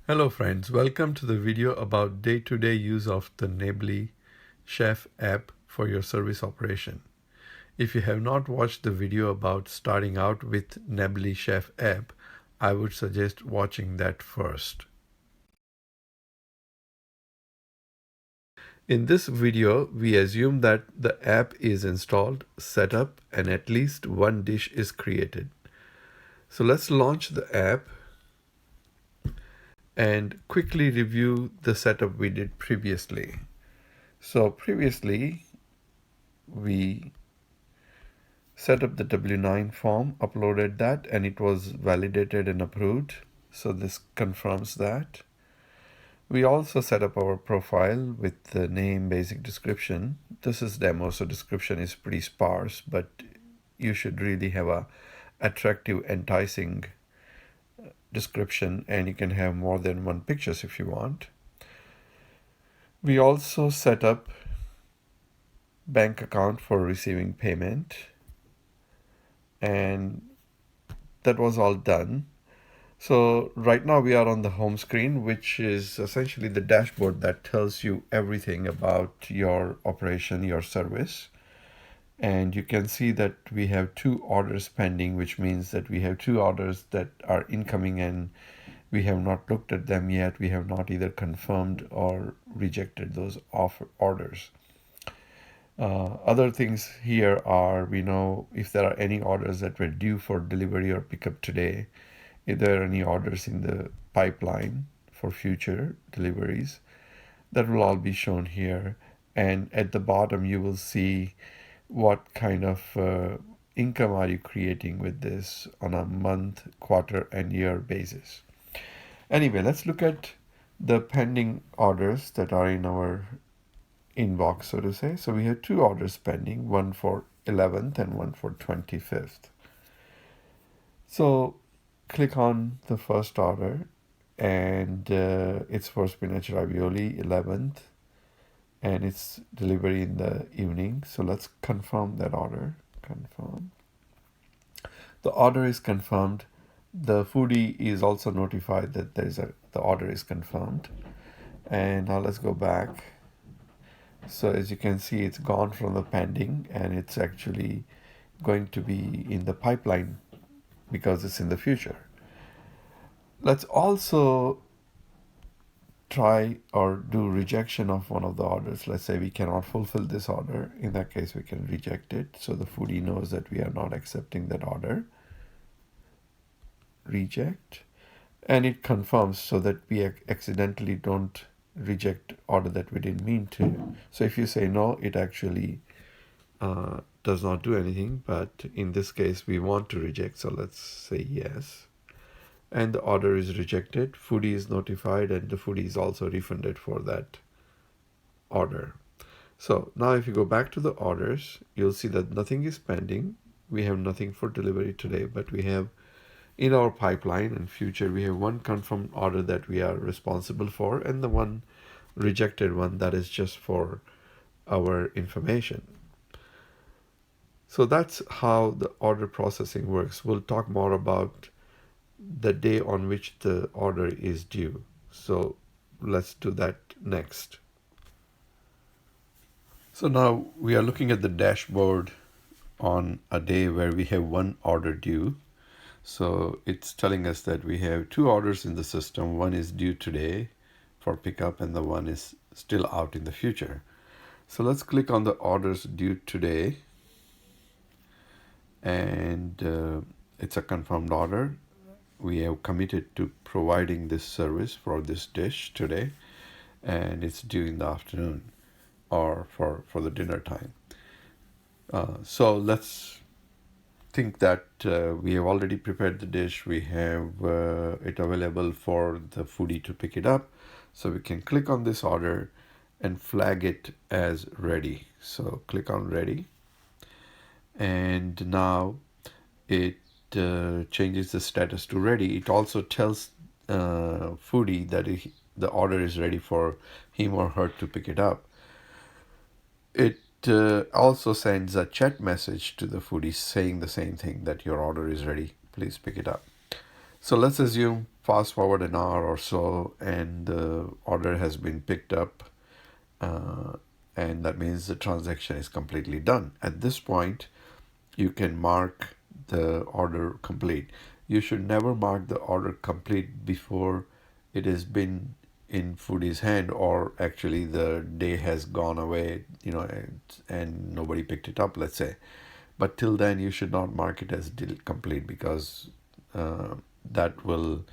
Hello friends, welcome to the video about day-to-day use of the Neblee Chef app for your service operation. If you have not watched the video about starting out with Neblee Chef app, I would suggest watching that first. In this video, we assume that the app is installed, set up, and at least one dish is created. So let's launch the app and quickly review the setup we did previously. So previously, we set up the W9 form, uploaded that, and it was validated and approved. So this confirms that. We also set up our profile with the name, basic description. This is demo, so description is pretty sparse, but you should really have a attractive, enticing description, and you can have more than one pictures if you want. We also set up bank account for receiving payment, and that was all done. So right now we are on the home screen, which is essentially the dashboard that tells you everything about your operation, your service. And you can see that we have 2 orders pending, which means that we have 2 orders that are incoming and we have not looked at them yet. We have not either confirmed or rejected those orders. Other things here are, we know if there are any orders that were due for delivery or pickup today, if there are any orders in the pipeline for future deliveries, that will all be shown here. And at the bottom, you will see what kind of income are you creating with this on a month, quarter, and year basis. Anyway, let's look at the pending orders that are in our inbox, so to say. So we have 2 orders pending, one for 11th and one for 25th. So click on the first order, and it's for spinach ravioli 11th, and it's delivery in the evening. So let's confirm that order. Confirm. The order is confirmed. The foodie is also notified that the order is confirmed. And now let's go back. So as you can see, it's gone from the pending and it's actually going to be in the pipeline because it's in the future. Let's also try or do rejection of one of the orders. Let's say we cannot fulfill this order. In that case, we can reject it. So the foodie knows that we are not accepting that order. Reject. And it confirms so that we accidentally don't reject order that we didn't mean to. So if you say no, it actually does not do anything. But in this case, we want to reject. So let's say yes. And the order is rejected. Foodie is notified, and the foodie is also refunded for that order. So now if you go back to the orders, you'll see that nothing is pending. We have nothing for delivery today, but we have in our pipeline and future, we have one confirmed order that we are responsible for, and the one rejected one that is just for our information. So that's how the order processing works. We'll talk more about the day on which the order is due. So let's do that next. So now we are looking at the dashboard on a day where we have one order due. So it's telling us that we have 2 orders in the system. One is due today for pickup and the one is still out in the future. So let's click on the orders due today, and it's a confirmed order. We have committed to providing this service for this dish today, and it's due in the afternoon or for the dinner time. So let's think that we have already prepared the dish. We have it available for the foodie to pick it up. So we can click on this order and flag it as ready. So click on ready. And now it changes the status to ready. It also tells foodie that the order is ready for him or her to pick it up. It also sends a chat message to the foodie saying the same thing, that your order is ready, please pick it up. So let's assume fast forward an hour or so and the order has been picked up, uh, and that means the transaction is completely done. At this point, you can mark the order complete. You should never mark the order complete before it has been in foodie's hand, or actually the day has gone away, and nobody picked it up, let's say. But till then, you should not mark it as complete, because uh, that will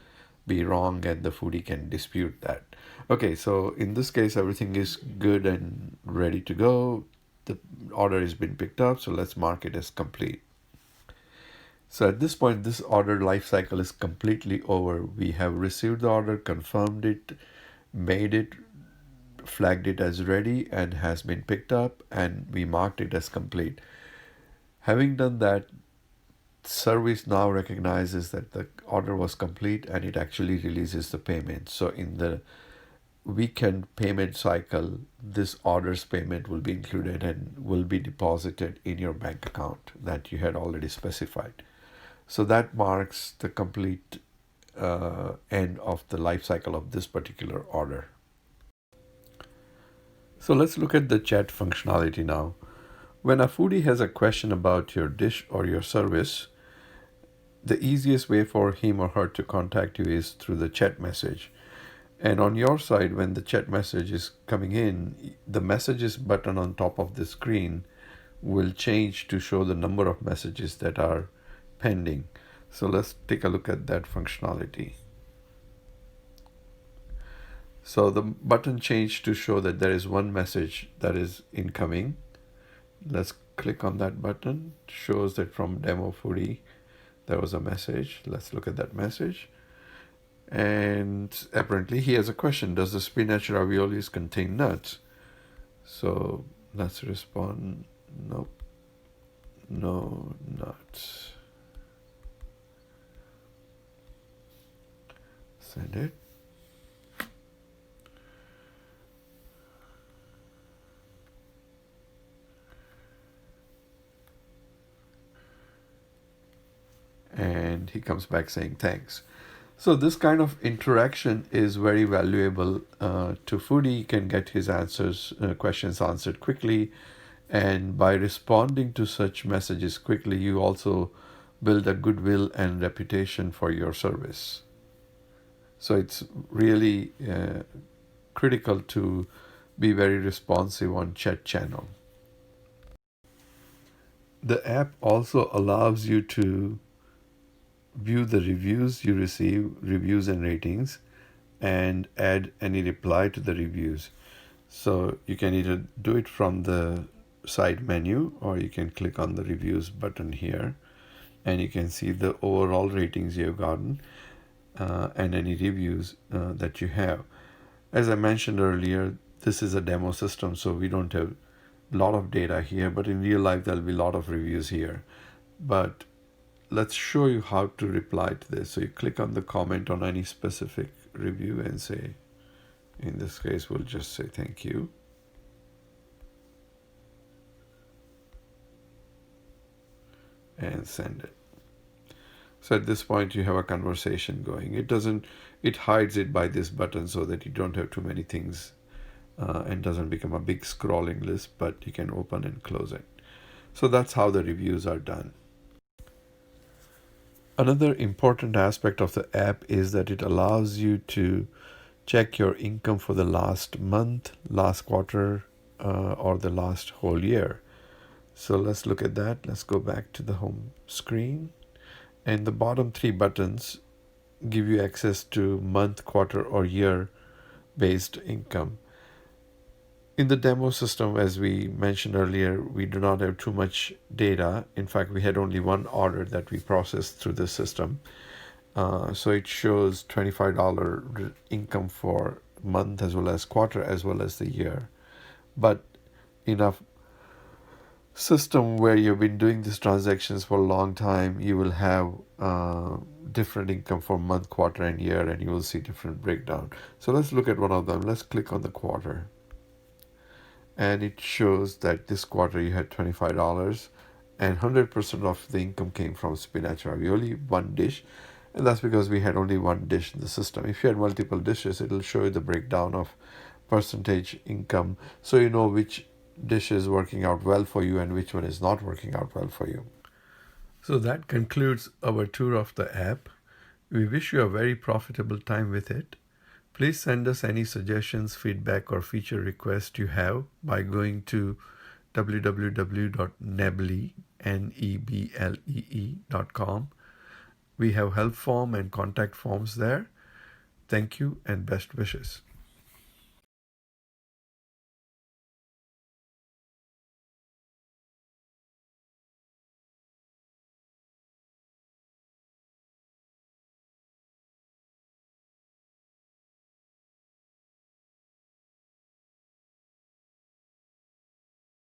be wrong and the foodie can dispute that. Okay, so in this case, everything is good and ready to go. The order has been picked up, so let's mark it as complete. So at this point, this order life cycle is completely over. We have received the order, confirmed it, made it, flagged it as ready and has been picked up, and we marked it as complete. Having done that, service now recognizes that the order was complete and it actually releases the payment. So in the weekend payment cycle, this order's payment will be included and will be deposited in your bank account that you had already specified. So that marks the complete end of the life cycle of this particular order. So let's look at the chat functionality now. When a foodie has a question about your dish or your service, the easiest way for him or her to contact you is through the chat message. And on your side, when the chat message is coming in, the messages button on top of the screen will change to show the number of messages that are pending. So let's take a look at that functionality. So the button changed to show that there is one message that is incoming. Let's click on that button. It shows that from Demo Foodie, there was a message. Let's look at that message. And apparently he has a question. Does the spinach raviolis contain nuts? So let's respond. Nope. No nuts. Send it. And he comes back saying thanks. So this kind of interaction is very valuable to foodie. He can get his questions answered quickly, and by responding to such messages quickly, you also build a goodwill and reputation for your service. So it's really critical to be very responsive on chat channel. The app also allows you to view the reviews you receive, reviews and ratings, and add any reply to the reviews. So you can either do it from the side menu, or you can click on the reviews button here, and you can see the overall ratings you've gotten and any reviews that you have. As I mentioned earlier, this is a demo system, so we don't have a lot of data here, but in real life there'll be a lot of reviews here. But let's show you how to reply to this. So you click on the comment on any specific review and say, in this case, we'll just say thank you. And send it. So at this point, you have a conversation going. It hides it by this button so that you don't have too many things and doesn't become a big scrolling list, but you can open and close it. So that's how the reviews are done. Another important aspect of the app is that it allows you to check your income for the last month, last quarter, or the last whole year. So let's look at that. Let's go back to the home screen. And the bottom three buttons give you access to month, quarter, or year based income. In the demo system, as we mentioned earlier, we do not have too much data. In fact, we had only one order that we processed through the system. So it shows $25 income for month as well as quarter as well as the year. But in a system where you've been doing these transactions for a long time, you will have different income for month, quarter, and year, and you will see different breakdown. So let's look at one of them. Let's click on the quarter. And it shows that this quarter you had $25 and 100% of the income came from spinach ravioli, one dish. And that's because we had only one dish in the system. If you had multiple dishes, it'll show you the breakdown of percentage income, so you know which dish is working out well for you and which one is not working out well for you. So that concludes our tour of the app. We wish you a very profitable time with it. Please send us any suggestions, feedback, or feature requests you have by going to www.neblee.com. We have help form and contact forms there. Thank you and best wishes.